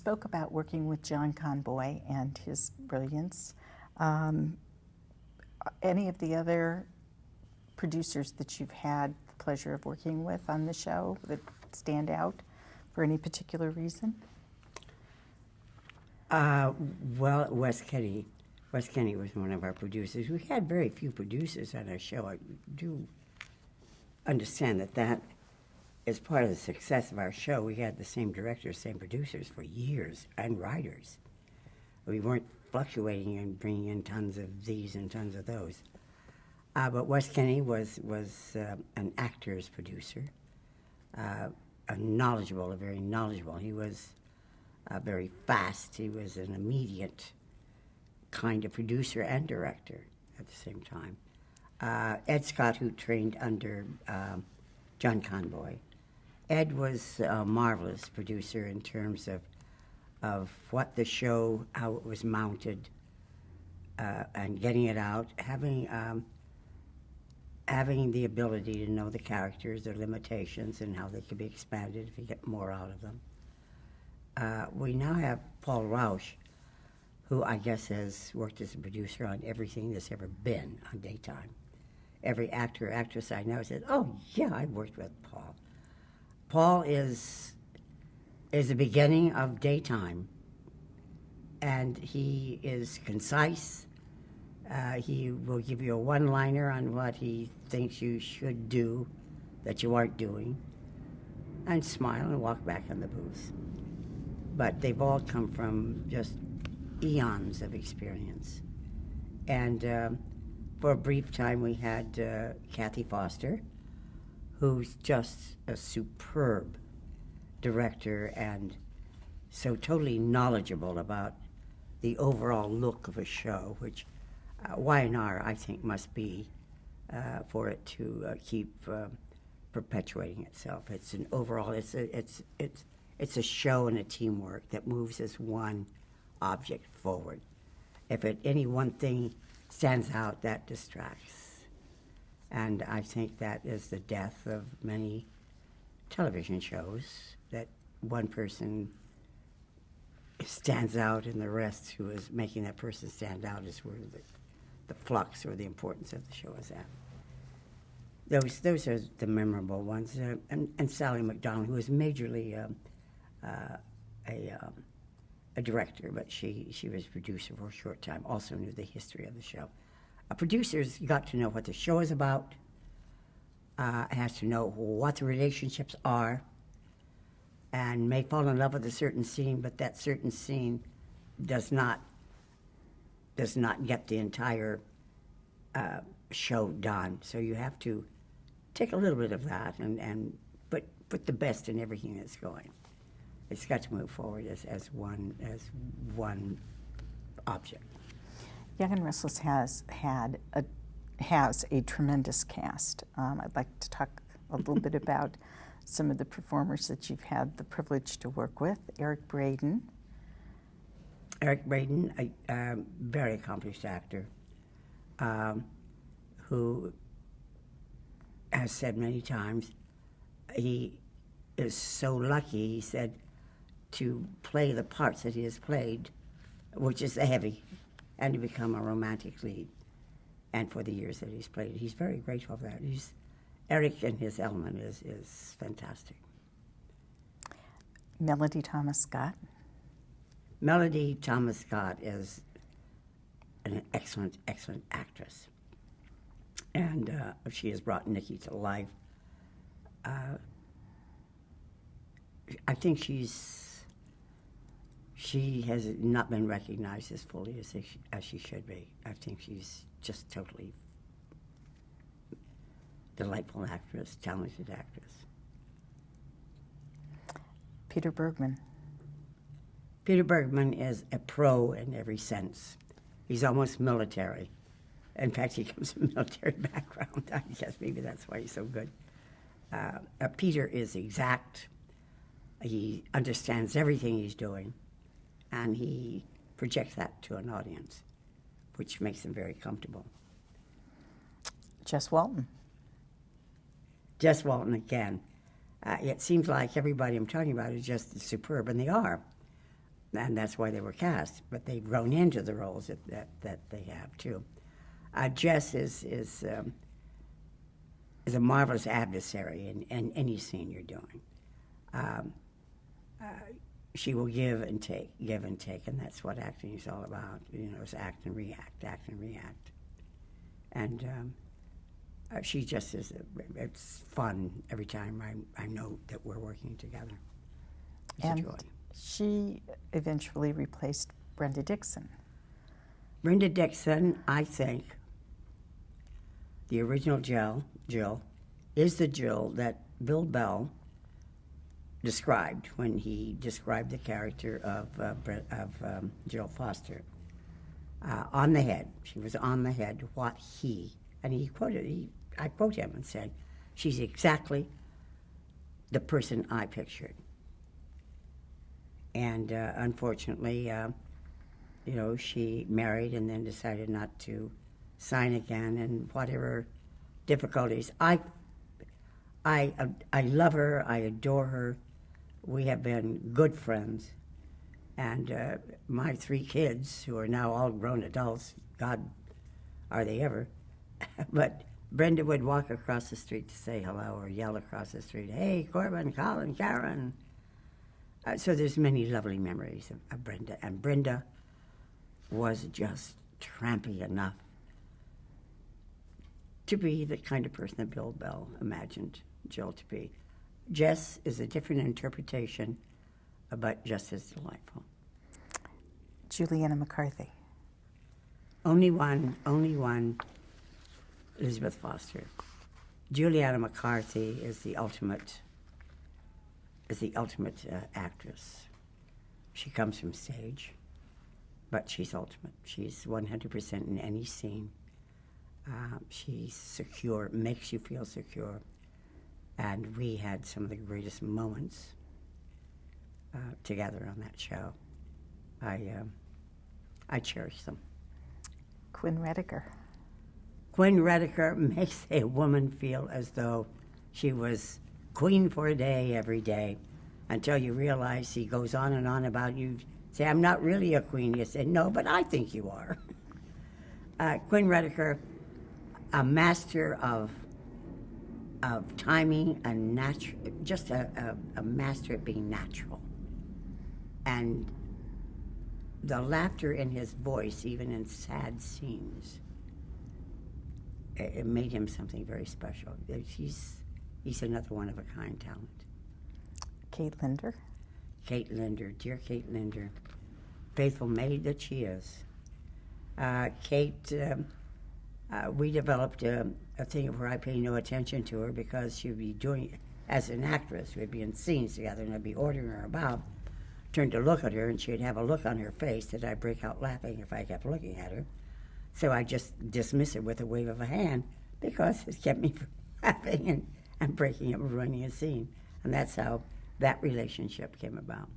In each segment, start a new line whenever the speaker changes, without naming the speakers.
spoke about working with John Conboy and his brilliance. Any of the other producers that you've had the pleasure of working with on the show that stand out for any particular reason?
Well, Wes Kenny was one of our producers. We had very few producers on our show. I do understand that is part of the success of our show. We had the same directors, same producers for years, and writers. We weren't fluctuating and bringing in tons of these and tons of those. But Wes Kenny was an actor's producer, very knowledgeable. He was very fast. He was an immediate kind of producer and director at the same time. Ed Scott, who trained under John Conboy. Ed was a marvelous producer in terms of what the show, how it was mounted, and getting it out, having the ability to know the characters, their limitations, and how they could be expanded if you get more out of them. We now have Paul Rausch, who I guess has worked as a producer on everything that's ever been on daytime. Every actor or actress I know says, "Oh yeah, I've worked with Paul." Paul is the beginning of daytime, and he is concise. He will give you a one-liner on what he thinks you should do that you aren't doing, and smile and walk back in the booth. But they've all come from just eons of experience. And for a brief time we had Kathy Foster, who's just a superb director and so totally knowledgeable about the overall look of a show, which Y&R, I think, must be for it to keep perpetuating itself. It's an overall, it's a show and a teamwork that moves as one object forward. If any one thing stands out, that distracts. And I think that is the death of many television shows, that one person stands out and the rest who is making that person stand out is where the flux or the importance of the show is at. Those are the memorable ones. And Sally McDonald, who was majorly a director, but she was producer for a short time, also knew the history of the show. Producers got to know what the show is about, has to know what the relationships are, and may fall in love with a certain scene, but that certain scene does not get the entire show done. So you have to take a little bit of that and put the best in everything that's going. It's got to move forward as one object.
Young and Restless has a tremendous cast. I'd like to talk a little bit about some of the performers that you've had the privilege to work with. Eric Braeden,
a very accomplished actor, who has said many times he is so lucky, he said, to play the parts that he has played, which is heavy, and to become a romantic lead. And for the years that he's played, he's very grateful for that. Eric in his element is fantastic.
Melody Thomas Scott.
Melody Thomas Scott is an excellent, excellent actress. And she has brought Nikki to life. I think she has not been recognized as fully as she should be. I think she's just totally delightful actress, talented actress.
Peter Bergman.
Peter Bergman is a pro in every sense. He's almost military. In fact, he comes from a military background. I guess maybe that's why he's so good. Peter is exact. He understands everything he's doing, and he projects that to an audience, which makes them very comfortable.
Jess Walton.
Jess Walton again. It seems like everybody I'm talking about is just superb, and they are. and that's why they were cast. But they've grown into the roles that they have too. Jess is a marvelous adversary in any scene you're doing. She will give and take, and that's what acting is all about. It's act and react, and she just is. It's fun every time I know that we're working together. It's a joy.
She eventually replaced Brenda Dixon.
Brenda Dixon, I think, the original Jill, is the Jill that Bill Bell described when he described the character of Jill Foster. On the head. She was on the head, and I quote him and said, she's exactly the person I pictured. And unfortunately, she married and then decided not to sign again, and whatever difficulties. I love her. I adore her. We have been good friends. And my 3 kids, who are now all grown adults, God, are they ever? But Brenda would walk across the street to say hello, or yell across the street, "Hey, Corbin, Colin, Karen." So there's many lovely memories of Brenda. And Brenda was just trampy enough to be the kind of person that Bill Bell imagined Jill to be. Jess is a different interpretation, but just as delightful.
Juliana McCarthy.
Only one, Elizabeth Foster. Juliana McCarthy is the ultimate actress. She comes from stage, but she's ultimate. She's 100% in any scene. She's secure, makes you feel secure. And we had some of the greatest moments together on that show. I cherish them.
Quinn Rediker.
Quinn Rediker makes a woman feel as though she was queen for a day every day, until you realize he goes on and on about you. Say, "I'm not really a queen." You say, "No, but I think you are." Quinn Rediker, a master of timing, just a master at being natural. And the laughter in his voice, even in sad scenes, it made him something very special. He's another one of a kind talent.
Kate Linder.
Kate Linder, dear Kate Linder, faithful maid that she is. Kate, we developed a thing where I pay no attention to her because she'd be doing, as an actress, we'd be in scenes together and I'd be ordering her about, turn to look at her, and she'd have a look on her face that I'd break out laughing if I kept looking at her. So I just dismiss it with a wave of a hand because it kept me from laughing and breaking up and running a scene. And that's how that relationship came about.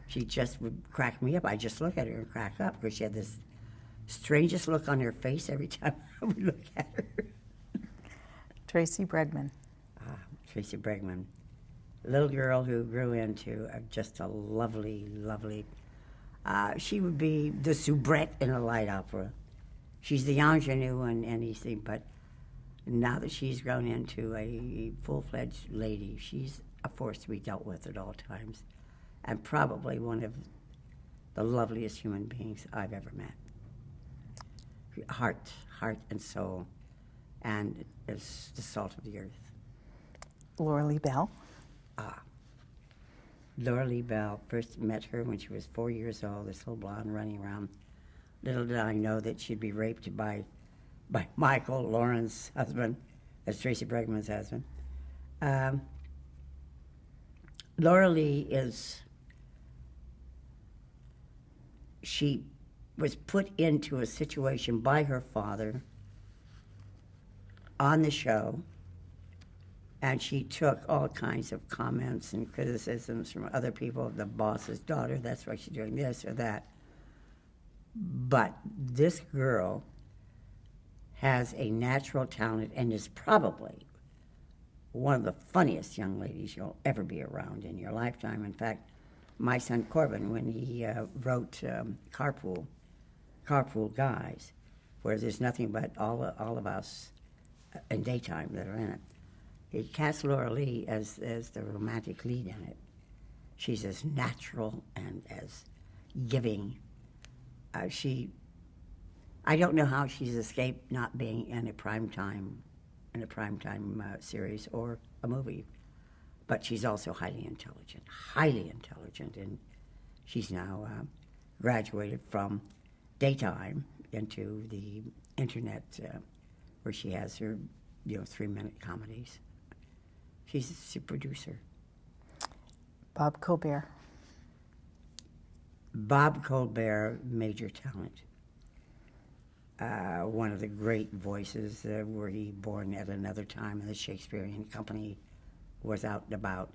She just would crack me up. I just look at her and crack up because she had this strangest look on her face every time I would look at her.
Tracy Bregman.
Tracy Bregman. Little girl who grew into just a lovely, lovely... she would be the soubrette in a light opera. She's the ingenue in anything, but now that she's grown into a full-fledged lady, she's a force to be dealt with at all times, and probably one of the loveliest human beings I've ever met. Heart and soul, and is the salt of the earth.
Laura Lee Bell.
Laura Lee Bell, first met her when she was 4 years old, this little blonde running around. Little did I know that she'd be raped by Michael, Lauren's husband. That's Tracy Bregman's husband. Laura Lee she was put into a situation by her father on the show, and she took all kinds of comments and criticisms from other people, the boss's daughter, that's why she's doing this or that. But this girl has a natural talent and is probably one of the funniest young ladies you'll ever be around in your lifetime. In fact, my son Corbin when he wrote Carpool Guys, where there's nothing but all of us in daytime that are in it. He cast Laura Lee as the romantic lead in it. She's as natural and as giving. I don't know how she's escaped not being in a primetime series or a movie, but she's also highly intelligent, and she's now graduated from daytime into the internet, where she has her 3-minute comedies. She's a producer.
Bob Colbert.
Bob Colbert, major talent. One of the great voices. Were he born at another time and the Shakespearean Company was out and about,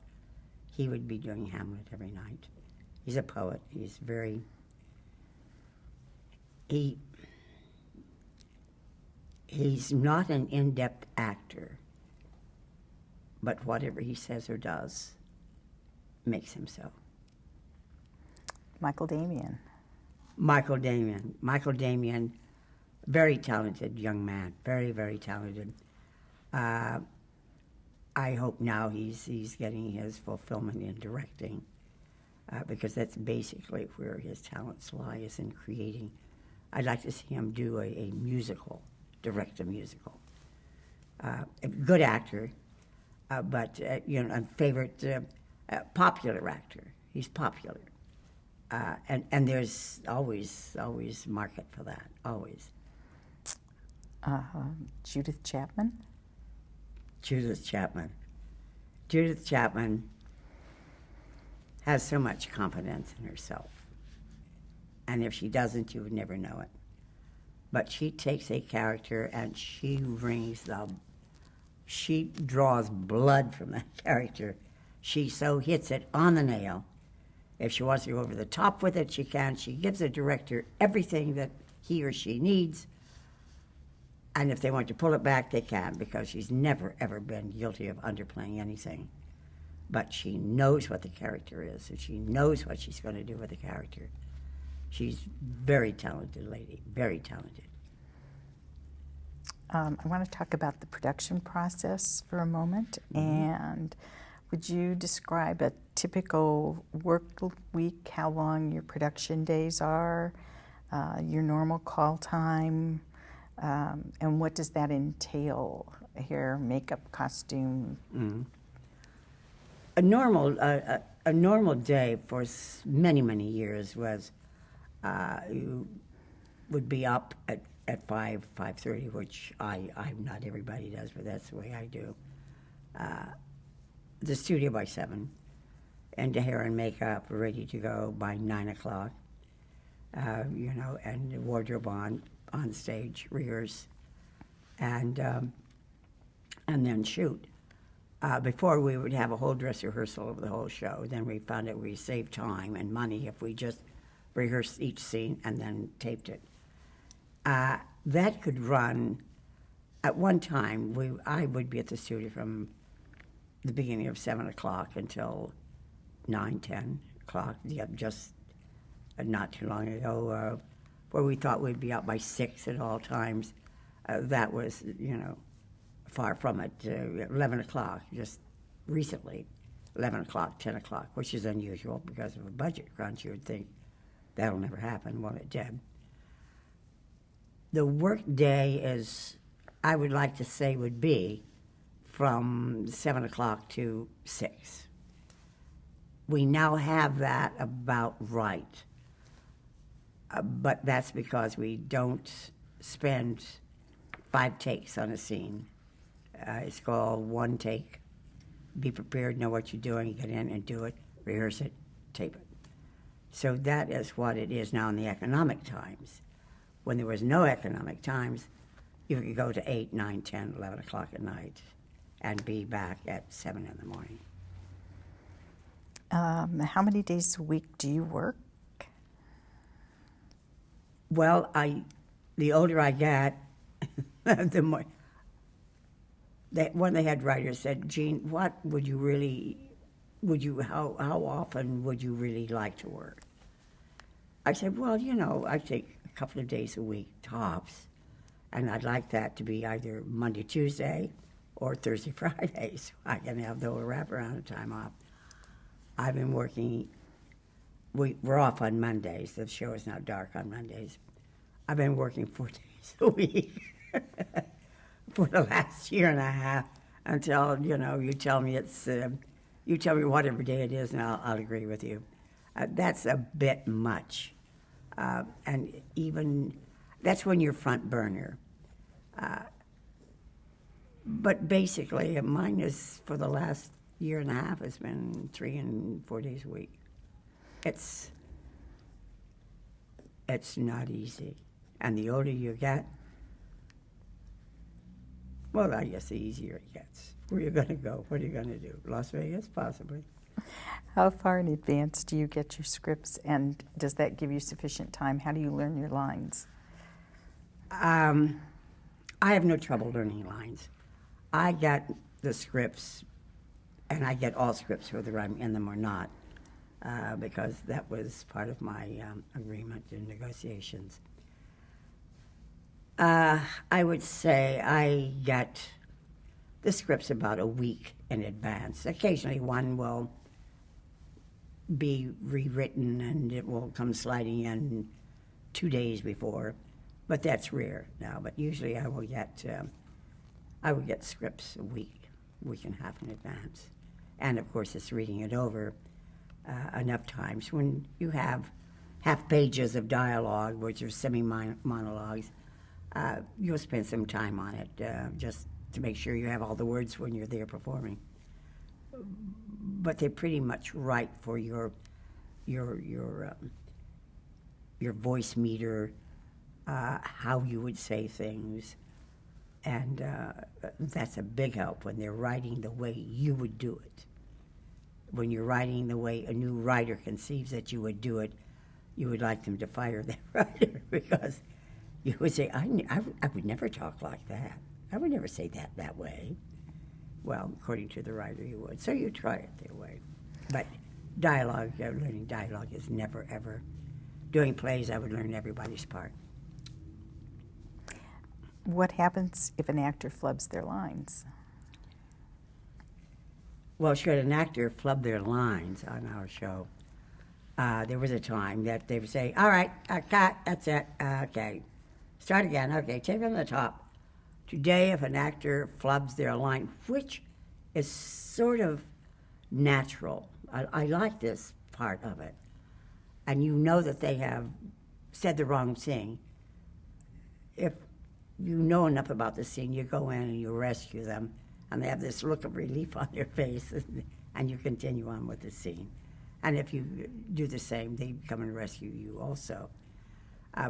he would be doing Hamlet every night. He's a poet. He's very... He's not an in-depth actor, but whatever he says or does makes him so.
Michael Damian.
Michael Damian, very talented young man, very, very talented. I hope now he's getting his fulfillment in directing, because that's basically where his talents lie, is in creating. I'd like to see him do a musical, direct a musical. A good actor, but a favorite popular actor. He's popular. And there's always market for that, always.
Judith Chapman.
Judith Chapman has so much confidence in herself. And if she doesn't, you would never know it. But she takes a character and she draws blood from that character. She so hits it on the nail. If she wants to go over the top with it, she can. She gives the director everything that he or she needs. And if they want to pull it back, they can, because she's never, ever been guilty of underplaying anything. But she knows what the character is, and she knows what she's going to do with the character. She's very talented lady, very talented.
I want to talk about the production process for a moment.
Mm-hmm.
And would you describe a typical work week, how long your production days are, your normal call time, and what does that entail? Hair, makeup, costume?
Mm-hmm. A normal day for many years was you would be up at 5:30, which not everybody does, but that's the way I do. The studio by 7, and the hair and makeup ready to go by 9 o'clock. And the wardrobe on stage, rehearse, and then shoot. Before, we would have a whole dress rehearsal of the whole show. Then we found that we saved time and money if we just rehearsed each scene and then taped it. That could run, at one time, I would be at the studio from the beginning of 7 o'clock until 9, 10 o'clock. Just not too long ago, where we thought we'd be out by 6 at all times. That was, far from it. 11 o'clock, just recently, 11 o'clock, 10 o'clock, which is unusual because of a budget crunch. You would think that'll never happen. Well, it did. The work day is, I would like to say, would be from 7 o'clock to 6. We now have that about right. But that's because we don't spend 5 takes on a scene. It's called one take. Be prepared, know what you're doing, get in and do it, rehearse it, tape it. So that is what it is now in the economic times. When there was no economic times, you could go to 8, 9, 10, 11 o'clock at night and be back at 7 in the morning.
How many days a week do you work?
Well, the older I get, the more. One of the head writers said, "Jeanne, what would you really how often would you really like to work? I said, well, I take a couple of days a week, tops, and I'd like that to be either Monday, Tuesday, or Thursday, Friday, so I can have the wraparound time off. I've been working, we're off on Mondays. The show is now dark on Mondays. I've been working 4 days a week for the last year and a half until, you tell me you tell me whatever day it is, and I'll agree with you. That's a bit much. And even, that's when you're front burner. But basically, mine is, for the last year and a half, has been 3 and 4 days a week. It's not easy. And the older you get, well, I guess the easier it gets. Where are you going to go? What are you going to do? Las Vegas, possibly.
How far in advance do you get your scripts, and does that give you sufficient time? How do you learn your lines?
I have no trouble learning lines. I get the scripts, and I get all scripts, whether I'm in them or not, because that was part of my agreement in negotiations. I would say I get the scripts about a week in advance. Occasionally one will be rewritten and it will come sliding in 2 days before, but that's rare now. But usually I will get scripts a week and a half in advance. And of course it's reading it over enough times. When you have half pages of dialogue, which are semi-monologues, you'll spend some time on it just to make sure you have all the words when you're there performing. But they pretty much write for your voice meter, how you would say things, and that's a big help when they're writing the way you would do it. When you're writing the way a new writer conceives that you would do it, you would like them to fire that writer, because you would say, I would never talk like that. I would never say that way. Well, according to the writer, you would. So you try it their way. But dialogue, learning dialogue is never, ever. Doing plays, I would learn everybody's part.
What happens if an actor flubs their lines?
Well, should an actor flub their lines on our show, there was a time that they would say, all right, cut, that's it, okay. Start again, okay, take it from the top. Today, if an actor flubs their line, which is sort of natural, I like this part of it, and you know that they have said the wrong thing, if you know enough about the scene, you go in and you rescue them, and they have this look of relief on their face, and you continue on with the scene. And if you do the same, they come and rescue you also.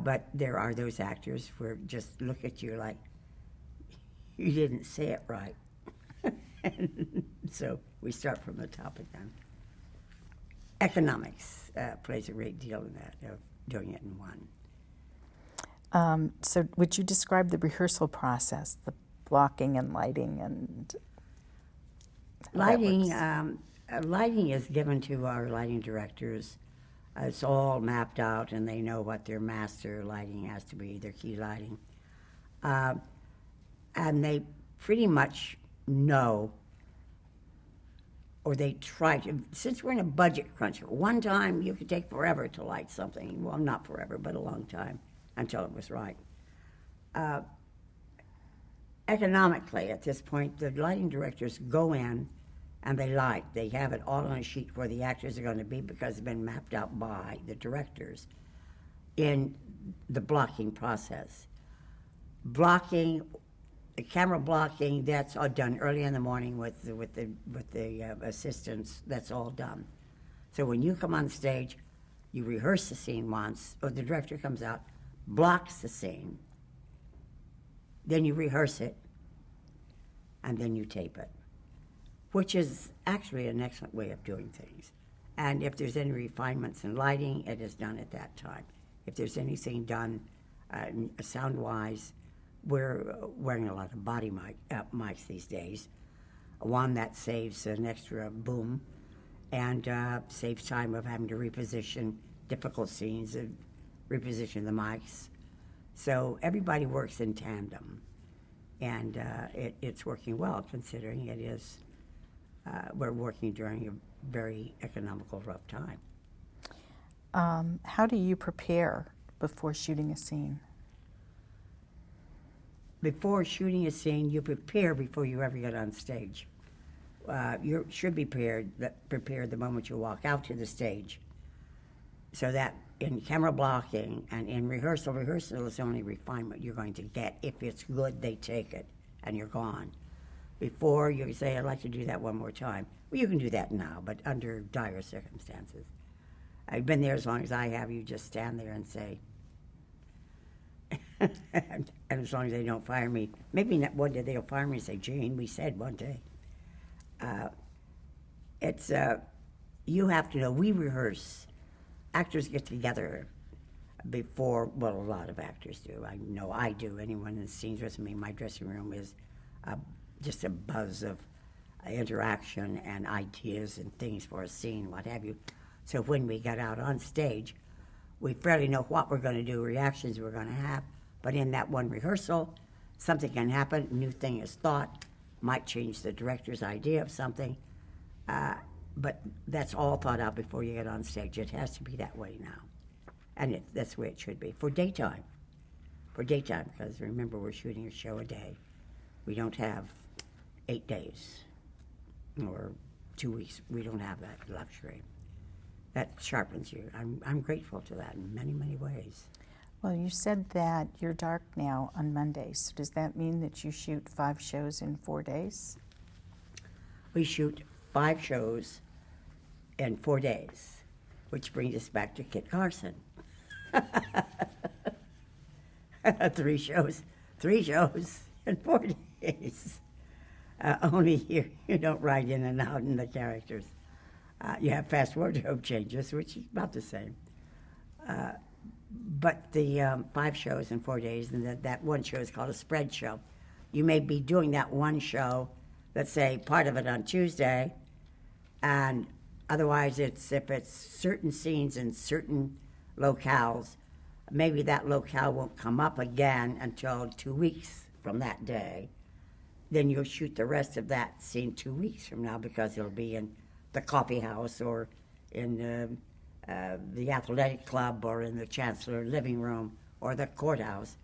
But there are those actors who just look at you like, you didn't say it right. And so we start from the top again. Economics plays a great deal in that, of doing it in one.
So would you describe the rehearsal process, the blocking and lighting and
lighting? Lighting is given to our lighting directors. It's all mapped out, and they know what their master lighting has to be, their key lighting. And they pretty much know, or they try to, since we're in a budget crunch, one time you could take forever to light something. Well, not forever, but a long time, until it was right. Economically, at this point, the lighting directors go in and they light. They have it all on a sheet where the actors are going to be, because it's been mapped out by the directors in the blocking process. Blocking, the camera blocking, that's all done early in the morning with the assistants. That's all done. So when you come on stage, you rehearse the scene once, or the director comes out, blocks the scene, then you rehearse it, and then you tape it, which is actually an excellent way of doing things. And if there's any refinements in lighting, it is done at that time. If there's anything done sound-wise, we're wearing a lot of body mics these days, one that saves an extra boom, and saves time of having to reposition difficult scenes and reposition the mics. So everybody works in tandem, and it's working well considering it is, we're working during a very economical, rough time.
How do you prepare before shooting a scene?
Before shooting a scene, you prepare before you ever get on stage. You should be prepared the moment you walk out to the stage. So that in camera blocking and in rehearsal is the only refinement you're going to get. If it's good, they take it, and you're gone. Before you say, I'd like to do that one more time. Well, you can do that now, but under dire circumstances. I've been there as long as I have. You just stand there and say, and as long as they don't fire me, maybe not one day they'll fire me and say, Jeanne, we said one day. You have to know, we rehearse. Actors get together before, well, a lot of actors do. I know I do. Anyone in the scenes with me, my dressing room is just a buzz of interaction and ideas and things for a scene, what have you. So when we get out on stage, we fairly know what we're going to do, reactions we're going to have. But in that one rehearsal, something can happen, a new thing is thought, might change the director's idea of something. But that's all thought out before you get on stage. It has to be that way now. And that's the way it should be. For daytime, because remember, we're shooting a show a day. We don't have 8 days or 2 weeks. We don't have that luxury. That sharpens you. I'm grateful to that in many, many ways.
Well, you said that you're dark now on Mondays. So does that mean that you shoot 5 shows in 4 days?
We shoot 5 shows in 4 days, which brings us back to Kit Carson. 3 shows in 4 days. Only here you don't ride in and out in the characters. You have fast wardrobe changes, which is about the same. But the 5 shows in 4 days, and that one show is called a spread show. You may be doing that one show, let's say part of it on Tuesday, and otherwise if it's certain scenes in certain locales, maybe that locale won't come up again until 2 weeks from that day. Then you'll shoot the rest of that scene 2 weeks from now because it'll be in the coffee house or in the athletic club or in the chancellor living room or the courthouse.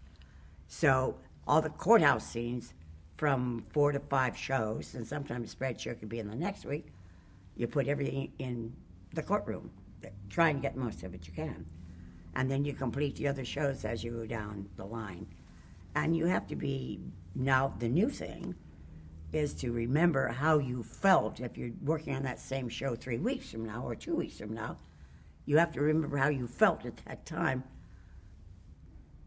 So all the courthouse scenes from 4 to 5 shows, and sometimes spread show could be in the next week, you put everything in the courtroom. Try and get most of it you can. And then you complete the other shows as you go down the line. And you have to be, now the new thing is to remember how you felt if you're working on that same show 3 weeks from now or 2 weeks from now. You have to remember how you felt at that time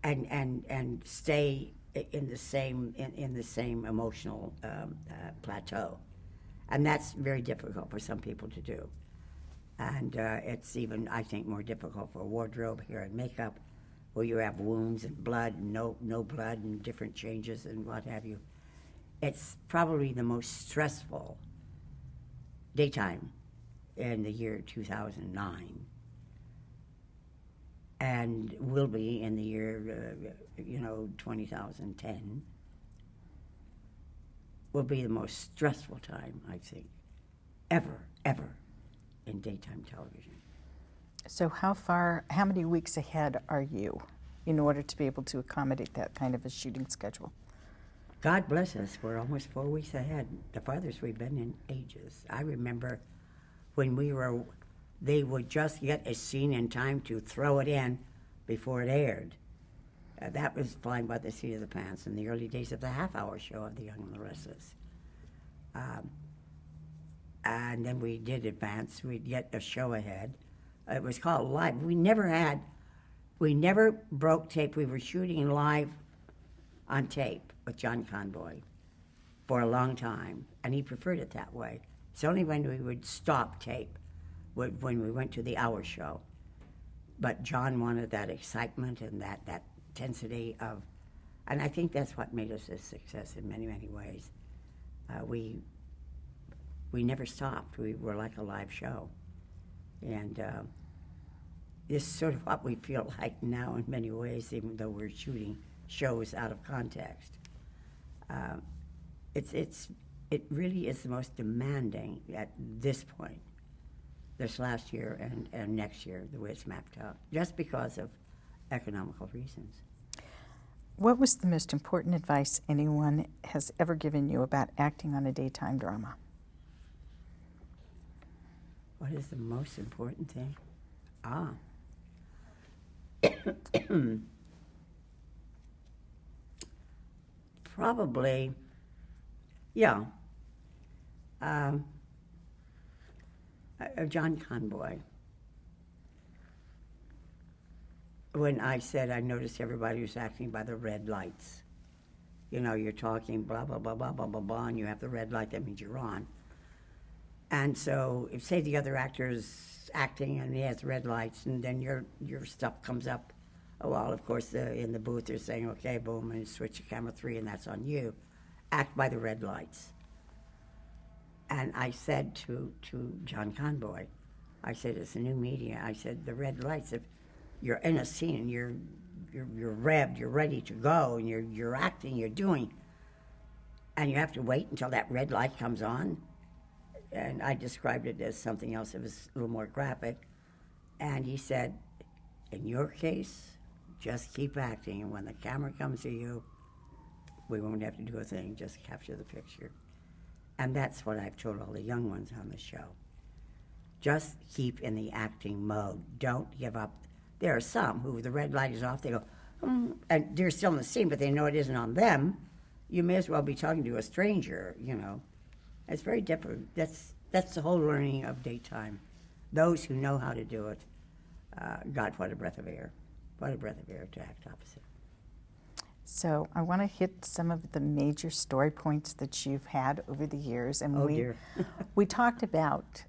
and stay in the same emotional plateau. And that's very difficult for some people to do. And it's even, I think, more difficult for wardrobe, hair, and makeup, where you have wounds and blood and no blood and different changes and what have you. It's probably the most stressful daytime in the year 2009, and will be in the year, 2010. Will be the most stressful time, I think, ever in daytime television.
So how many weeks ahead are you in order to be able to accommodate that kind of a shooting schedule?
God bless us, we're almost 4 weeks ahead, the farthest we've been in ages. I remember when they would just get a scene in time to throw it in before it aired. That was flying by the seat of the pants in the early days of the half-hour show of The Young and the Restless. And then we did advance. We'd get a show ahead. It was called live. We never broke tape. We were shooting live on tape with John Conboy for a long time, and he preferred it that way. It's only when we would stop tape, when we went to the hour show. But John wanted that excitement and that intensity of, and I think that's what made us a success in many, many ways. we never stopped. We were like a live show. And this is sort of what we feel like now in many ways, even though we're shooting shows out of context. It really is the most demanding at this point, this last year and next year, the way it's mapped out, just because of economical reasons.
What was the most important advice anyone has ever given you about acting on a daytime drama?
What is the most important thing? Probably, yeah. John Conboy. When I said I noticed everybody was acting by the red lights. You know, you're talking blah, blah, blah, blah, blah, blah, blah, and you have the red light, that means you're on. And so, if say the other actor's acting and he has red lights, and then your stuff comes up, well, of course, in the booth they're saying, okay, boom, and switch to camera 3, and that's on you. Act by the red lights. And I said to John Conboy, I said, it's a new media. I said, the red lights, if you're in a scene, you're revved, you're ready to go, and you're acting, you're doing, and you have to wait until that red light comes on. And I described it as something else that was a little more graphic. And he said, in your case, just keep acting, and when the camera comes to you, we won't have to do a thing, just capture the picture. And that's what I've told all the young ones on the show. Just keep in the acting mode. Don't give up. There are some who, the red light is off, they go, and they're still in the scene, but they know it isn't on them. You may as well be talking to a stranger, you know. It's very different. That's the whole learning of daytime. Those who know how to do it, God, what a breath of air. What a breath of air to act opposite.
So I want to hit some of the major story points that you've had over the years. And
Dear.
we talked about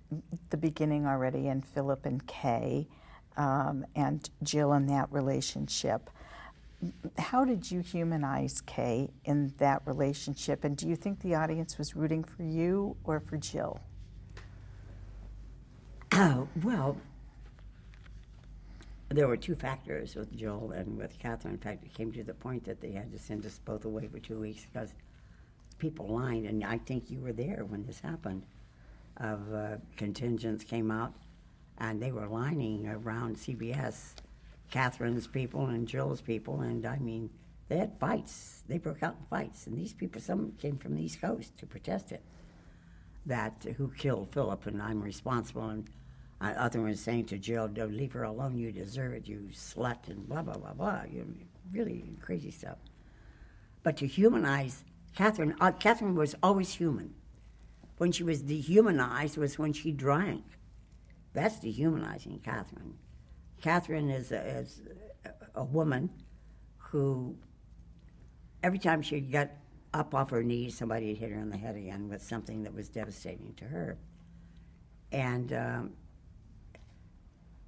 the beginning already, and Philip and Kay, and Jill and that relationship. How did you humanize Kay in that relationship? And do you think the audience was rooting for you or for Jill?
Oh, well, there were two factors with Jill and with Catherine. In fact, it came to the point that they had to send us both away for 2 weeks because people lined, and I think you were there when this happened, of contingents came out, and they were lining around CBS, Catherine's people and Jill's people, and I mean, they had fights. They broke out in fights, and these people, some came from the East Coast to protest it, that who killed Philip, and I'm responsible, and other ones saying to Jill, don't leave her alone, you deserve it, you slut, and blah, blah, blah, blah. Really crazy stuff. But to humanize Catherine, Catherine was always human. When she was dehumanized was when she drank. That's dehumanizing Catherine. Catherine is a woman who, every time she'd get up off her knees, somebody had hit her on the head again with something that was devastating to her. And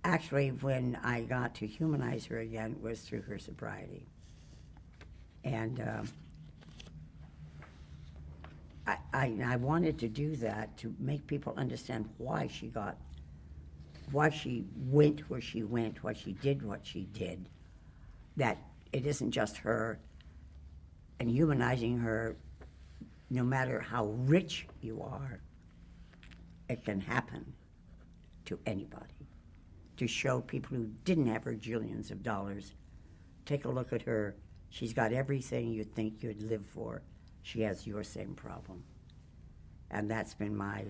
actually, when I got to humanize her again, was through her sobriety. And I wanted to do that to make people understand why she went where she went, why she did what she did, that it isn't just her, and humanizing her, no matter how rich you are, it can happen to anybody. To show people who didn't have her jillions of dollars, take a look at her. She's got everything you'd think you'd live for. She has your same problem, and that's been my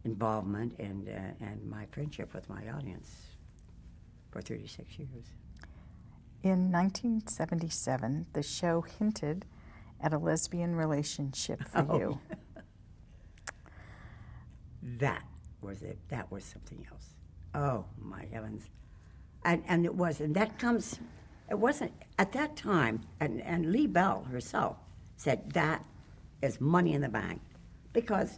involvement and my friendship with my audience for 36 years.
In 1977, the show hinted at a lesbian relationship for you.
That was it. That was something else. Oh, my heavens. And it was, and that comes, it wasn't, at that time, and Lee Bell herself said that is money in the bank, because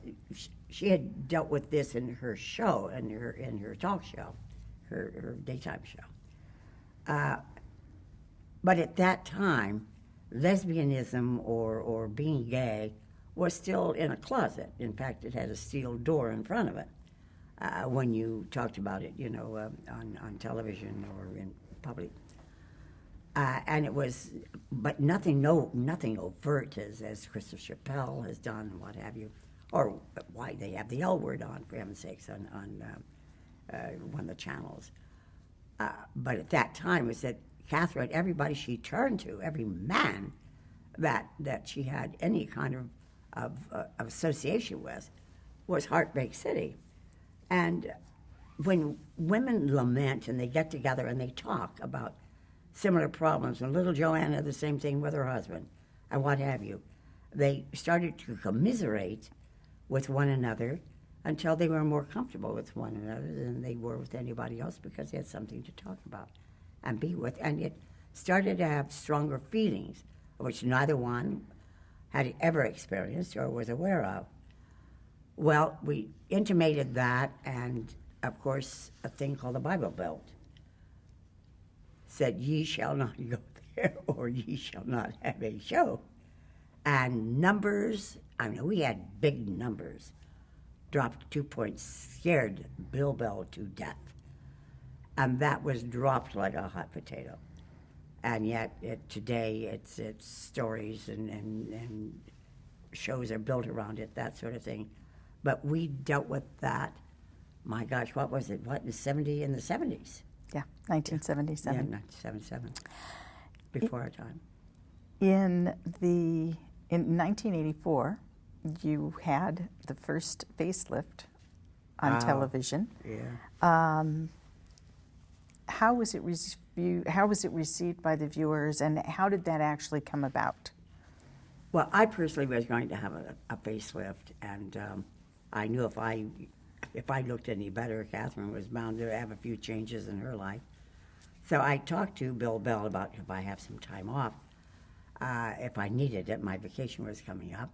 she had dealt with this in her show, in her talk show, her daytime show. But at that time, lesbianism or being gay was still in a closet. In fact, it had a steel door in front of it when you talked about it, on television or in public. And it was, but nothing overt as Christopher Chappelle has done, and what have you, or why they have the L word on, for heaven's sakes, on one of the channels. But at that time, it said Catherine, everybody she turned to, every man that she had any kind of association with, was Heartbreak City. And when women lament and they get together and they talk about similar problems, and little Joanne had the same thing with her husband, and what have you, they started to commiserate with one another until they were more comfortable with one another than they were with anybody else, because they had something to talk about and be with. And it started to have stronger feelings, which neither one had ever experienced or was aware of. Well, we intimated that, and of course, a thing called the Bible Belt said, "Ye shall not go there, or ye shall not have a show." And numbers, we had big numbers, dropped 2 points, scared Bill Bell to death. And that was dropped like a hot potato. And yet, today, it's stories and shows are built around it, that sort of thing. But we dealt with that, my gosh, what was it? What, in the 70s?
Yeah, 1977.
Yeah, 1977, before our time.
In 1984, you had the first facelift on television.
Yeah.
How was it received by the viewers, and how did that actually come about?
Well, I personally was going to have a facelift, and I knew if I looked any better, Catherine was bound to have a few changes in her life. So I talked to Bill Bell about if I have some time off, if I needed it. My vacation was coming up,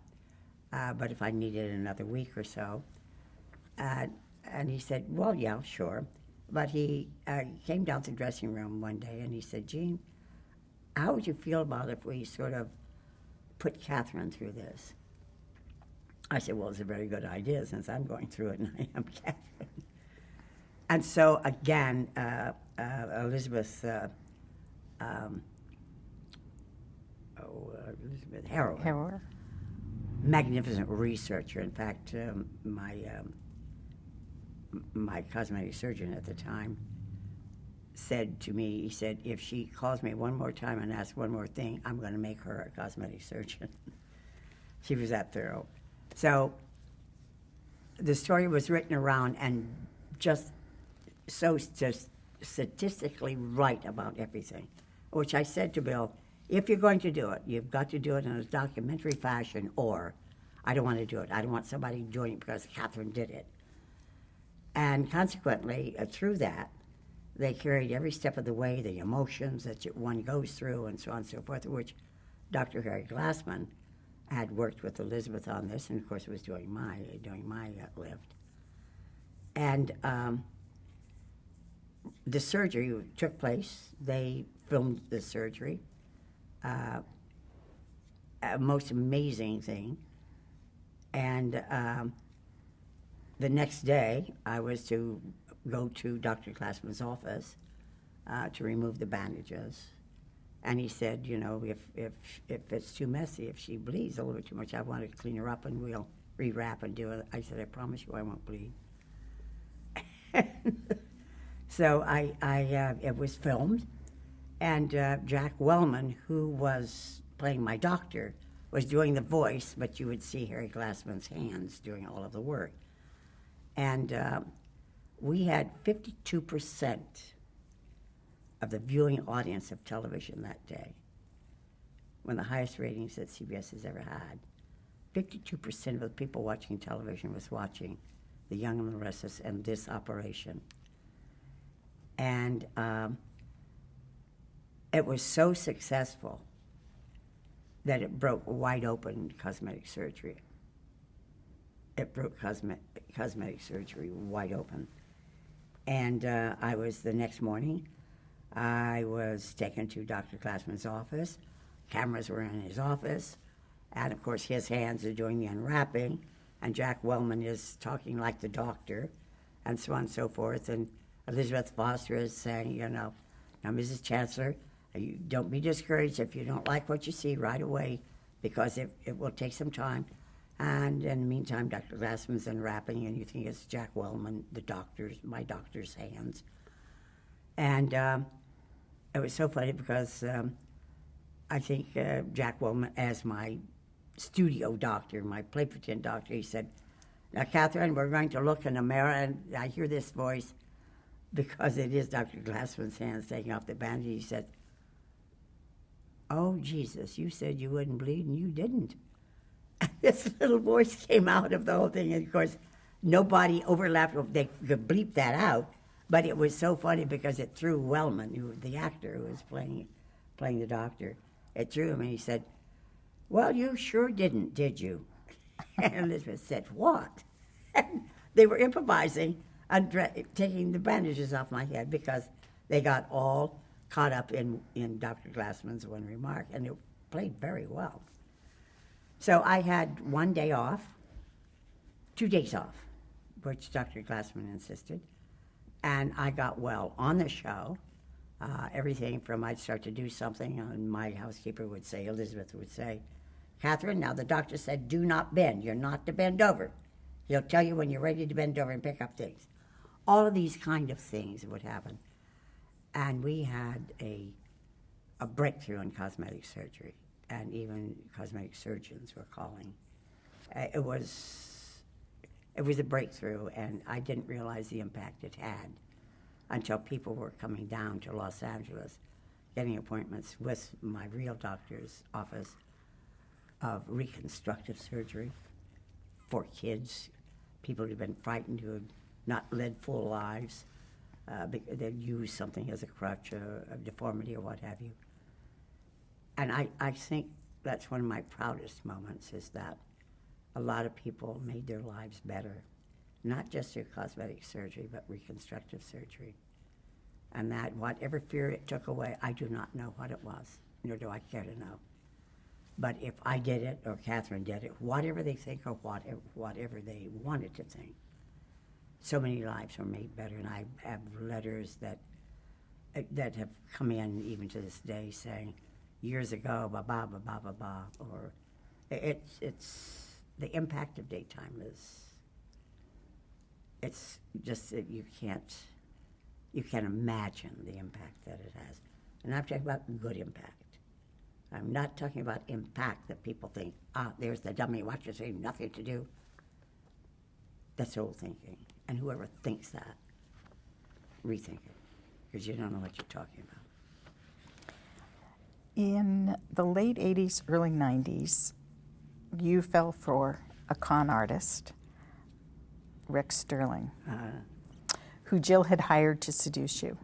but if I needed another week or so. And he said, well, yeah, sure. But he came down to the dressing room one day and he said, Jeanne, how would you feel about if we sort of put Catherine through this? I said, well, it's a very good idea since I'm going through it and I am Catherine. And so, again, Elizabeth Harrower, magnificent researcher. In fact, my cosmetic surgeon at the time said to me, he said, if she calls me one more time and asks one more thing, I'm going to make her a cosmetic surgeon. She was that thorough. So the story was written around and just statistically right about everything, which I said to Bill, if you're going to do it, you've got to do it in a documentary fashion, or I don't want to do it. I don't want somebody doing it because Catherine did it. And consequently, through that, they carried every step of the way, the emotions that one goes through and so on and so forth, which Dr. Harry Glassman had worked with Elizabeth on this, and of course was doing my lift. And the surgery took place. They filmed the surgery. A most amazing thing. And the next day, I was to go to Dr. Glassman's office to remove the bandages. And he said, if it's too messy, if she bleeds a little bit too much, I want to clean her up and we'll rewrap and do it. I said, I promise you I won't bleed. So it was filmed, and Jack Wellman, who was playing my doctor, was doing the voice, but you would see Harry Glassman's hands doing all of the work. And we had 52% of the viewing audience of television that day, one of the highest ratings that CBS has ever had. 52% of the people watching television was watching The Young and the Restless and this operation. And it was so successful that it broke wide open cosmetic surgery. It broke cosmetic surgery wide open. And the next morning, I was taken to Dr. Glassman's office. Cameras were in his office. And of course, his hands are doing the unwrapping, and Jack Wellman is talking like the doctor, and so on and so forth. And Elizabeth Foster is saying, you know, now, Mrs. Chancellor, you don't be discouraged if you don't like what you see right away, because it will take some time. And in the meantime, Dr. Glassman's unwrapping, and you think it's Jack Wellman, my doctor's hands. And it was so funny because I think Jack Wellman, as my studio doctor, my play pretend doctor, he said, "Now, Catherine, we're going to look in the mirror," and I hear this voice, because it is Dr. Glassman's hands taking off the bandage. He said, "Oh, Jesus, you said you wouldn't bleed, and you didn't." And this little voice came out of the whole thing, and of course, nobody overlapped. They could bleep that out, but it was so funny because it threw Wellman, the actor who was playing the doctor. It threw him, and he said, "Well, you sure didn't, did you?" And Elizabeth said, "What?" And they were improvising and taking the bandages off my head because they got all caught up in Dr. Glassman's one remark, and it played very well. So I had 1 day off, 2 days off, which Dr. Glassman insisted, and I got well on the show. Everything from I'd start to do something, and my housekeeper would say, Elizabeth would say, "Catherine, now the doctor said do not bend. You're not to bend over. He'll tell you when you're ready to bend over and pick up things." All of these kind of things would happen. And we had a breakthrough in cosmetic surgery, and even cosmetic surgeons were calling. It was a breakthrough, and I didn't realize the impact it had until people were coming down to Los Angeles, getting appointments with my real doctor's office of reconstructive surgery for kids, people who'd been frightened, who had not led full lives. They'd use something as a crutch, a deformity or what have you. And I think that's one of my proudest moments, is that a lot of people made their lives better, not just through cosmetic surgery, but reconstructive surgery. And that whatever fear it took away, I do not know what it was, nor do I care to know. But if I did it, or Catherine did it, whatever they think or whatever they wanted to think, so many lives were made better. And I have letters that have come in even to this day saying, years ago, ba-ba, ba-ba, ba-ba, or it's the impact of daytime it's just that you can't imagine the impact that it has. And I'm talking about good impact. I'm not talking about impact that people think, there's the dummy watcher saying nothing to do. That's old thinking. And whoever thinks that, rethink it, because you don't know what you're talking about.
In the late 80s, early 90s, you fell for a con artist, Rick Sterling, who Jill had hired to seduce you.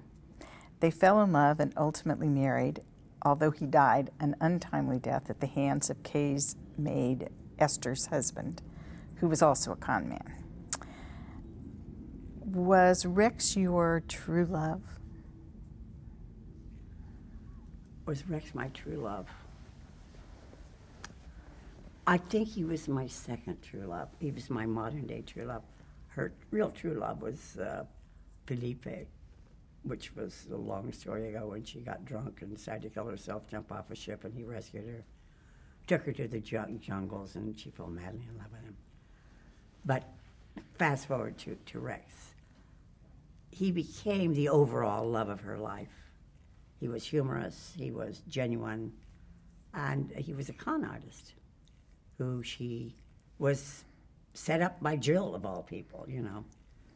They fell in love and ultimately married, although he died an untimely death at the hands of Kay's maid, Esther's husband, who was also a con man. Was Rex your true love?
Was Rex my true love? I think he was my second true love. He was my modern-day true love. Her real true love was Felipe, which was a long story ago when she got drunk and decided to kill herself, jump off a ship, and he rescued her. Took her to the jungles, and she fell madly in love with him. But fast forward to Rex. He became the overall love of her life. He was humorous, he was genuine, and he was a con artist who she was set up by Jill, of all people, you know,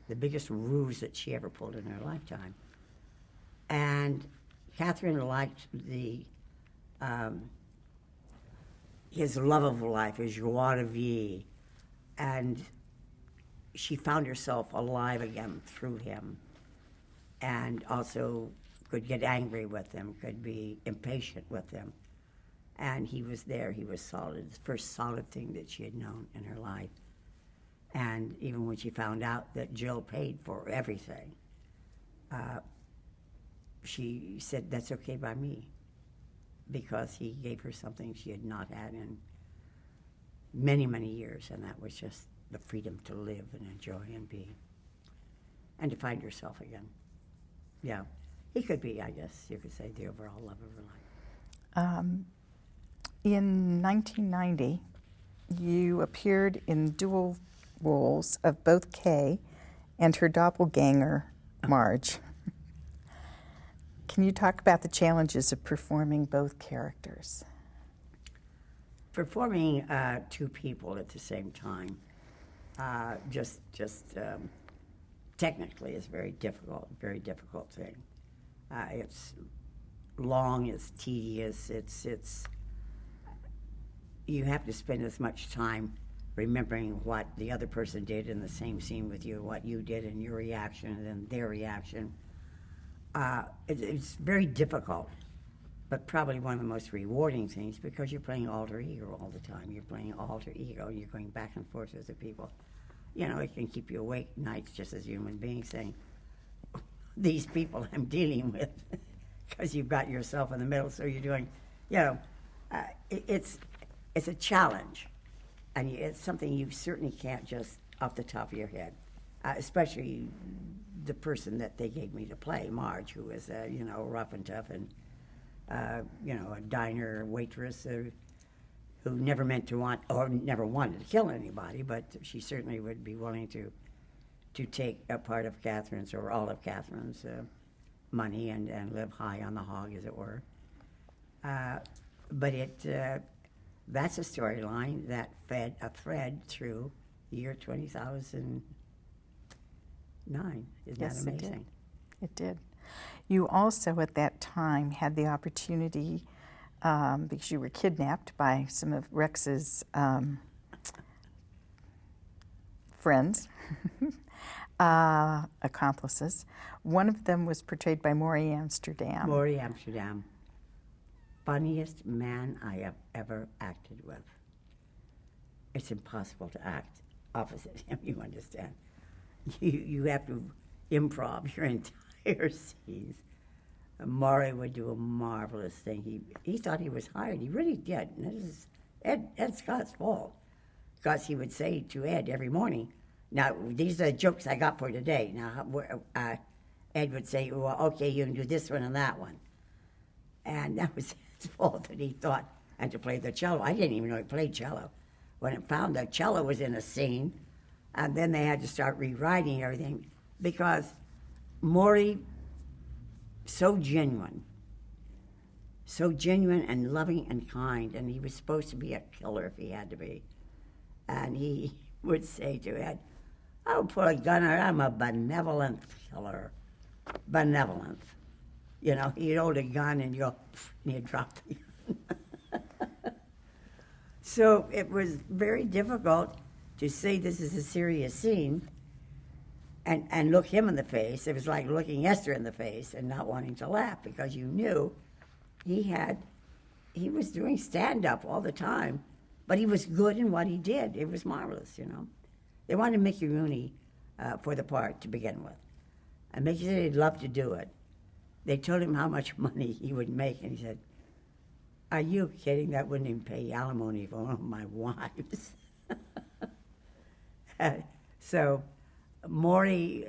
the biggest ruse that she ever pulled in her lifetime. And Catherine liked his love of life, his joie de vivre, and she found herself alive again through him, and also could get angry with him, could be impatient with him. And he was there, he was solid, the first solid thing that she had known in her life. And even when she found out that Jill paid for everything, she said, that's okay by me, because he gave her something she had not had in many, many years, and that was just the freedom to live and enjoy and be, and to find yourself again. Yeah, he could be, I guess you could say, the overall love of her life.
In 1990, you appeared in dual roles of both Kay and her doppelganger, Marge. Can you talk about the challenges of performing both characters?
Performing two people at the same time, just technically is very difficult thing. It's long, it's tedious, it's you have to spend as much time remembering what the other person did in the same scene with you, what you did and your reaction, and then their reaction. It's very difficult, but probably one of the most rewarding things, because you're playing alter ego all the time. You're playing alter ego, you're going back and forth with the people. You know, it can keep you awake nights just as human beings, saying, these people I'm dealing with, because you've got yourself in the middle, so you're doing, you know, it's a challenge, and it's something you certainly can't just off the top of your head, especially the person that they gave me to play, Marge, who was, you know, rough and tough and, you know, a diner waitress who never meant to want, or never wanted to kill anybody, but she certainly would be willing to take a part of Catherine's or all of Catherine's money and live high on the hog, as it were. But that's a storyline that fed a thread through the year 2009. Isn't
Yes,
that amazing?
It did. You also, at that time, had the opportunity, because you were kidnapped by some of Rex's friends, accomplices. One of them was portrayed by Maury Amsterdam.
Maury Amsterdam. Funniest man I have ever acted with. It's impossible to act opposite him, you understand. You have to improv your entire scenes. Maury would do a marvelous thing. He thought he was hired. He really did. And this is Ed Scott's fault, because he would say to Ed every morning, now, these are the jokes I got for today. Now, Ed would say, well, okay, you can do this one and that one. And that was his fault that he thought, and to play the cello. I didn't even know he played cello. When it found that cello was in a scene, and then they had to start rewriting everything, because Maury, so genuine and loving and kind, and he was supposed to be a killer if he had to be. And he would say to Ed, I'll pull a gun out, I'm a benevolent killer. Benevolent. You know, he'd hold a gun and you go, and he'd drop the gun. So it was very difficult to say this is a serious scene and look him in the face. It was like looking Esther in the face and not wanting to laugh, because you knew he was doing stand-up all the time, but he was good in what he did. It was marvelous, you know. They wanted Mickey Rooney for the part to begin with. And Mickey said he'd love to do it. They told him how much money he would make, and he said, are you kidding? That wouldn't even pay alimony for one of my wives. So, Maury,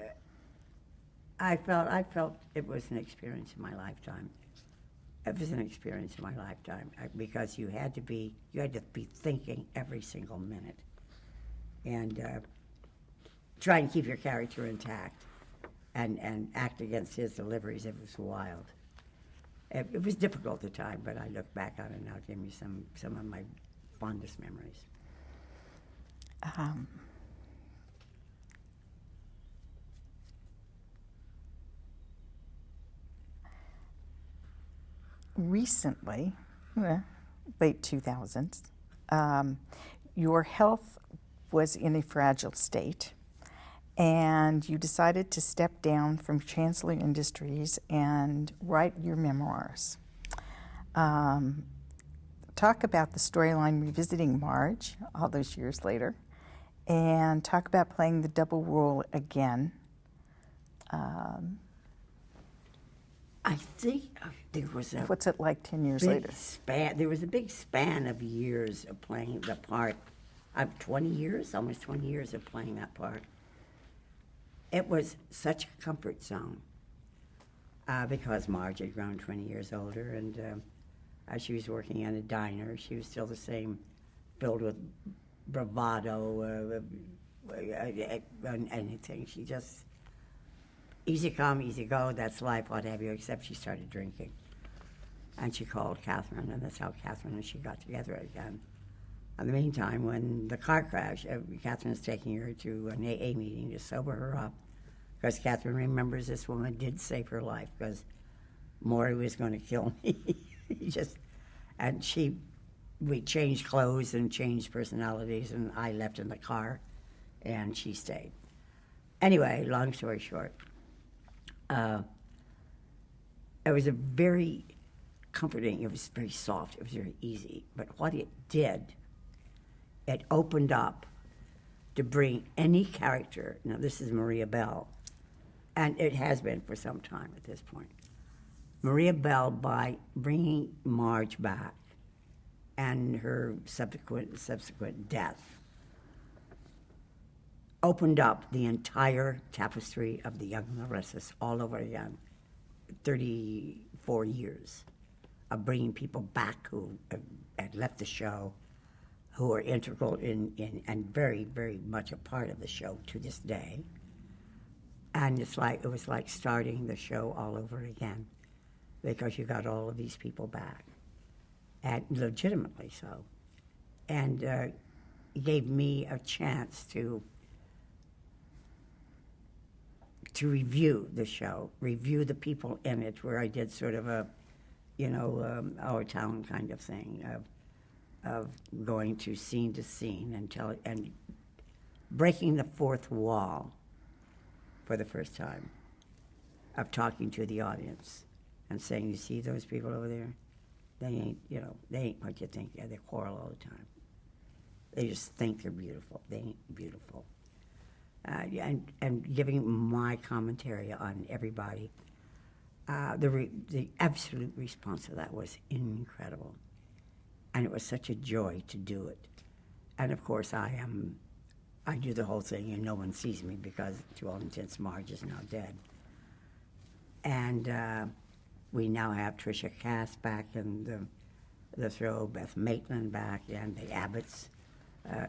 I felt it was an experience in my lifetime. It was an experience in my lifetime, because you had to be thinking every single minute, and try and keep your character intact, and act against his deliveries. It was wild. It was difficult at the time, but I look back on it now. It gave me some of my fondest memories.
Recently, late 2000s, your health was in a fragile state, and you decided to step down from Chancellor Industries and write your memoirs. Talk about the storyline revisiting Marge all those years later, and talk about playing the double role again.
I think there was a
What's it like 10 years
big
later?
span. There was a big span of years of playing the part I've 20 years, almost 20 years of playing that part. It was such a comfort zone because Marge had grown 20 years older, and as she was working in a diner, she was still the same, filled with bravado, and anything. She just, easy come, easy go, that's life, what have you, except she started drinking. And she called Catherine, and that's how Catherine and she got together again. In the meantime, when the car crashed, Catherine's taking her to an AA meeting to sober her up, because Catherine remembers this woman did save her life, because Maury was going to kill me. We changed clothes and changed personalities, and I left in the car, and she stayed. Anyway, long story short, it was a very comforting, it was very soft, it was very easy, but what it did, it opened up to bring any character, now this is Maria Bell, and it has been for some time at this point. Maria Bell, by bringing Marge back and her subsequent death, opened up the entire tapestry of the Young and the Restless all over again. 34 years of bringing people back who had left the show, who are integral in and very, very much a part of the show to this day. And it was like starting the show all over again, because you got all of these people back, and legitimately so. And it gave me a chance to review the show, review the people in it, where I did sort of a, our town kind of thing of going to scene and breaking the fourth wall for the first time, of talking to the audience and saying, you see those people over there? They ain't what you think. Yeah, they quarrel all the time. They just think they're beautiful. They ain't beautiful. And giving my commentary on everybody, the absolute response to that was incredible. And it was such a joy to do it. And of course I do the whole thing and no one sees me, because to all intents Marge is now dead. And we now have Tricia Cass back in the throw, Beth Maitland back, and the Abbotts.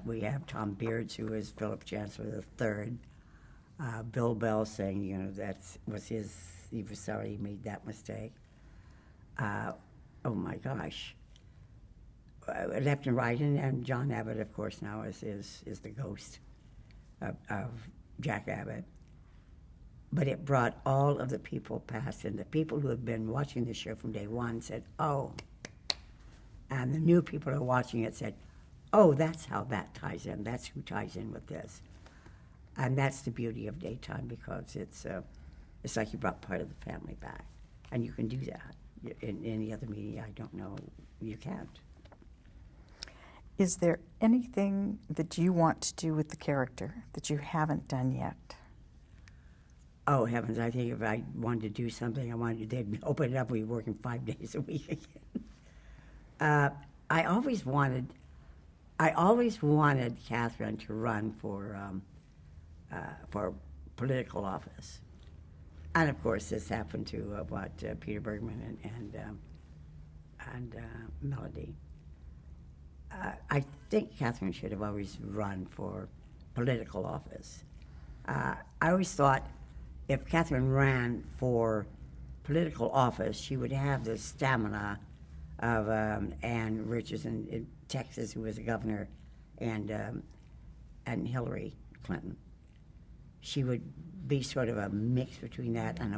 We have Tom Beards, who is Philip Chancellor III. Bill Bell saying, that was he was sorry he made that mistake. Oh my gosh. Left and right, and John Abbott, of course, now is the ghost of Jack Abbott. But it brought all of the people past, and the people who had been watching the show from day one said, oh. And the new people who are watching it said, oh, that's how that ties in. That's who ties in with this. And that's the beauty of daytime, because it's like you brought part of the family back. And you can do that. In any other media, I don't know, you can't.
Is there anything that you want to do with the character that you haven't done yet?
Oh, heavens, I think if I wanted to do something, they'd open it up, we'd be working 5 days a week again. I always wanted Catherine to run for political office. And of course, this happened to Peter Bergman and Melody. I think Catherine should have always run for political office. I always thought if Catherine ran for political office, she would have the stamina of Ann Richards in Texas, who was a governor, and Hillary Clinton. She would be sort of a mix between that and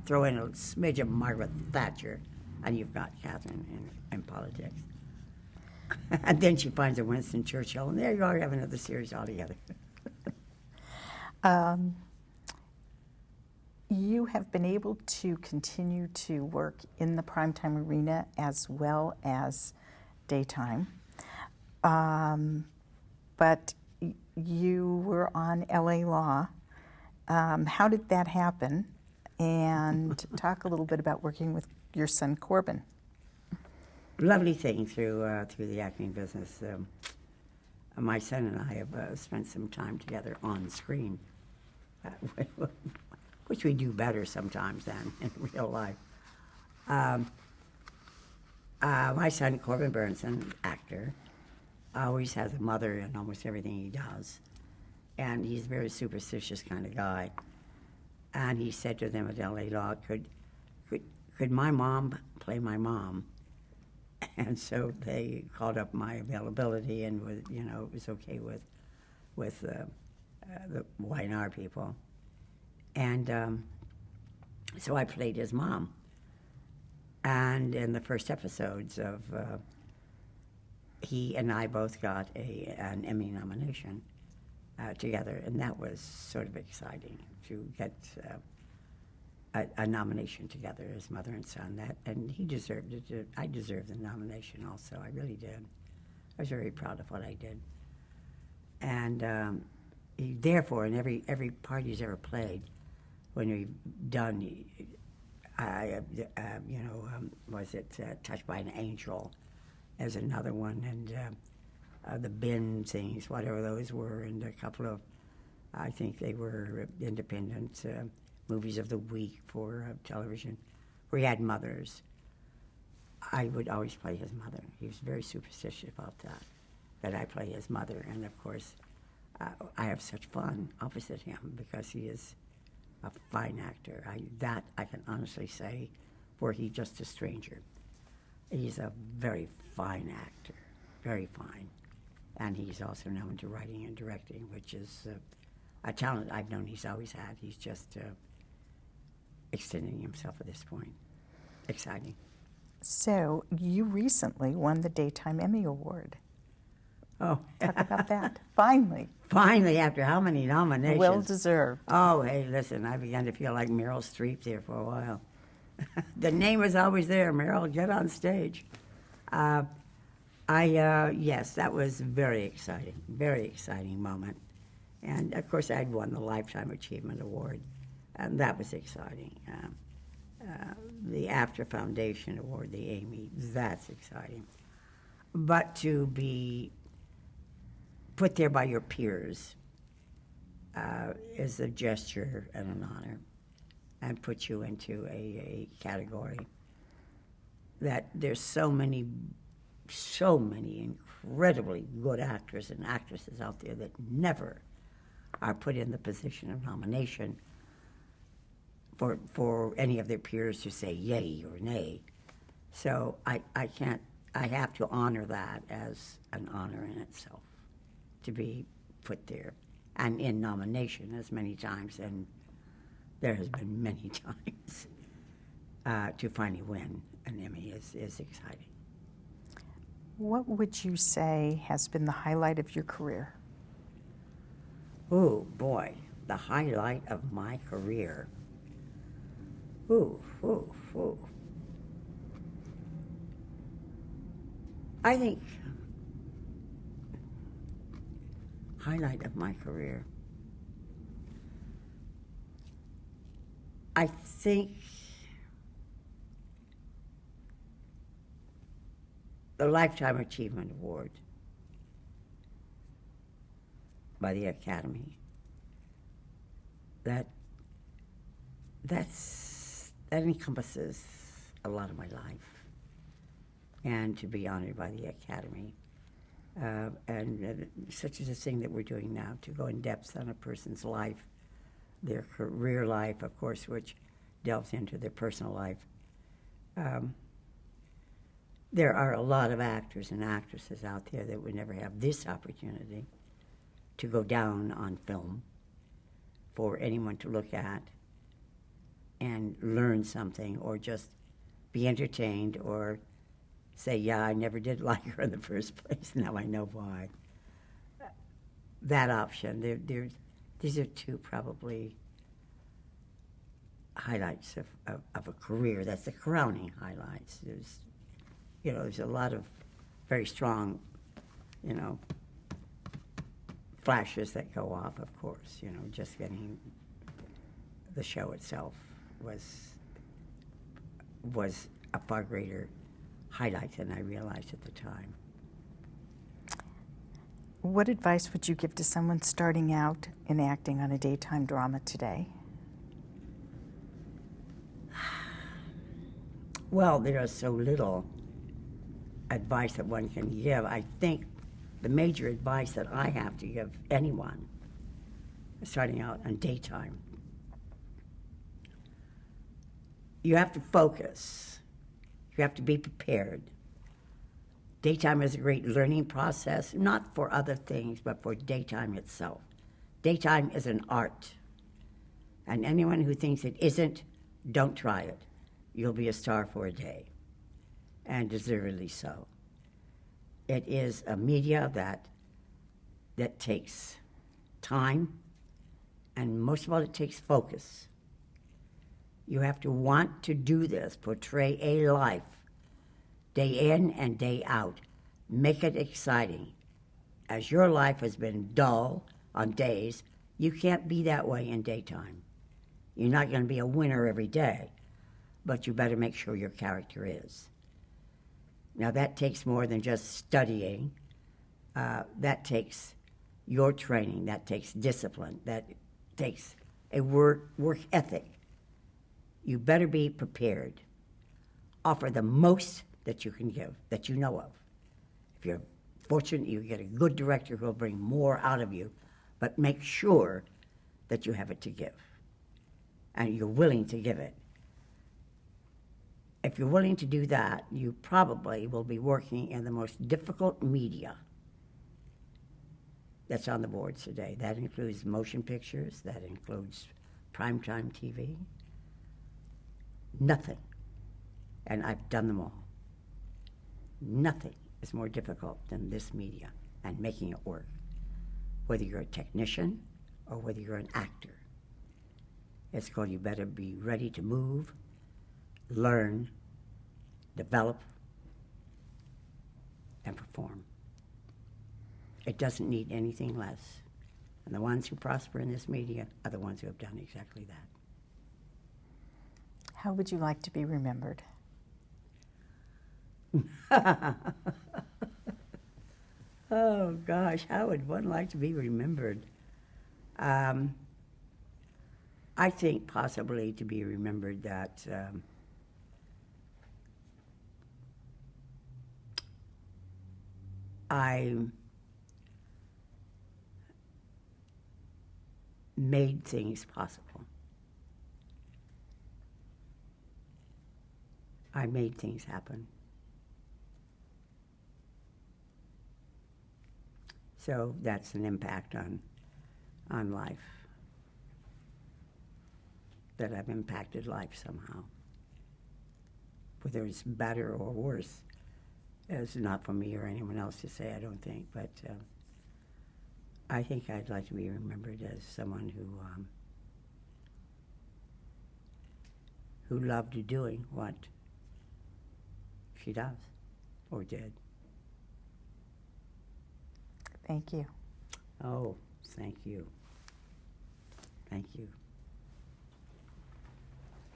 throw in a smidge of Margaret Thatcher, and you've got Catherine in politics. And then she finds a Winston Churchill, and there you are, you have another series altogether.
You have been able to continue to work in the primetime arena as well as daytime. But you were on LA Law. How did that happen? And talk a little bit about working with your son Corbin.
Lovely thing through the acting business. my son and I have spent some time together on screen, which we do better sometimes than in real life. My son, Corbin Burnson, actor, always has a mother in almost everything he does. And he's a very superstitious kind of guy. And he said to them at L.A. Law, could my mom play my mom? And so they called up my availability and was, it was okay with the Y&R people. And so I played his mom. And in the first episodes of, he and I both got an Emmy nomination together, and that was sort of exciting to get a nomination together as mother and son. And he deserved it. I deserved the nomination also. I really did. I was very proud of what I did. And therefore, in every part he's ever played, when we've done, was it Touched by an Angel as another one, and the bin things, whatever those were, and a couple of, I think they were independent movies of the week for television, where he had mothers. I would always play his mother. He was very superstitious about that I play his mother. And of course, I have such fun opposite him because he is a fine actor. I can honestly say, were he just a stranger. He's a very fine actor, very fine. And he's also known to writing and directing, which is a talent I've known he's always had. He's just extending himself at this point. Exciting.
So you recently won the Daytime Emmy Award.
Oh.
Talk about that. Finally.
Finally, after how many nominations?
Well deserved.
Oh, hey, listen, I began to feel like Meryl Streep there for a while. The name was always there, Meryl, get on stage. Yes, that was very exciting moment. And of course, I'd won the Lifetime Achievement Award, and that was exciting. The After Foundation Award, the Amy, that's exciting. But to be put there by your peers is a gesture and an honor, and put you into a category that there's so many incredibly good actors and actresses out there that never are put in the position of nomination for any of their peers to say yay or nay. So I have to honor that as an honor in itself, to be put there and in nomination as many times, and there has been many times, to finally win an Emmy is exciting.
What would you say has been the highlight of your career?
Oh, boy, the highlight of my career. I think highlight of my career. I think the Lifetime Achievement Award by the Academy. That encompasses a lot of my life, and to be honored by the Academy, and such as a thing that we're doing now, to go in depth on a person's life, their career life, of course, which delves into their personal life. There are a lot of actors and actresses out there that would never have this opportunity to go down on film for anyone to look at and learn something, or just be entertained, or say, yeah, I never did like her in the first place, now I know why. That option, these are two probably highlights of a career. That's the crowning highlights. There's a lot of very strong, flashes that go off, of course. Just getting the show itself was a far greater highlight than I realized at the time.
What advice would you give to someone starting out in acting on a daytime drama today?
Well, there is so little advice that one can give. I think the major advice that I have to give anyone starting out on daytime, you have to focus. You have to be prepared. Daytime is a great learning process, not for other things, but for daytime itself. Daytime is an art. And anyone who thinks it isn't, don't try it. You'll be a star for a day, and deservedly so. It is a media that takes time, and most of all, it takes focus. You have to want to do this, portray a life, day in and day out. Make it exciting. As your life has been dull on days, you can't be that way in daytime. You're not going to be a winner every day, but you better make sure your character is. Now, that takes more than just studying. That takes your training. That takes discipline. That takes a work ethic. You better be prepared. Offer the most that you can give, that you know of. If you're fortunate, you get a good director who will bring more out of you, but make sure that you have it to give, and you're willing to give it. If you're willing to do that, you probably will be working in the most difficult media that's on the boards today. That includes motion pictures, that includes primetime TV. Nothing, and I've done them all. Nothing is more difficult than this media and making it work, whether you're a technician or whether you're an actor. It's called you better be ready to move, learn, develop, and perform. It doesn't need anything less. And the ones who prosper in this media are the ones who have done exactly that.
How would you like to be remembered?
Oh, gosh, how would one like to be remembered? I think possibly to be remembered that I made things possible. I made things happen. So that's an impact on life, that I've impacted life somehow. Whether it's better or worse is not for me or anyone else to say, I don't think, but I think I'd like to be remembered as someone who loved doing what she does or did.
Thank you.
Oh, thank you. Thank you.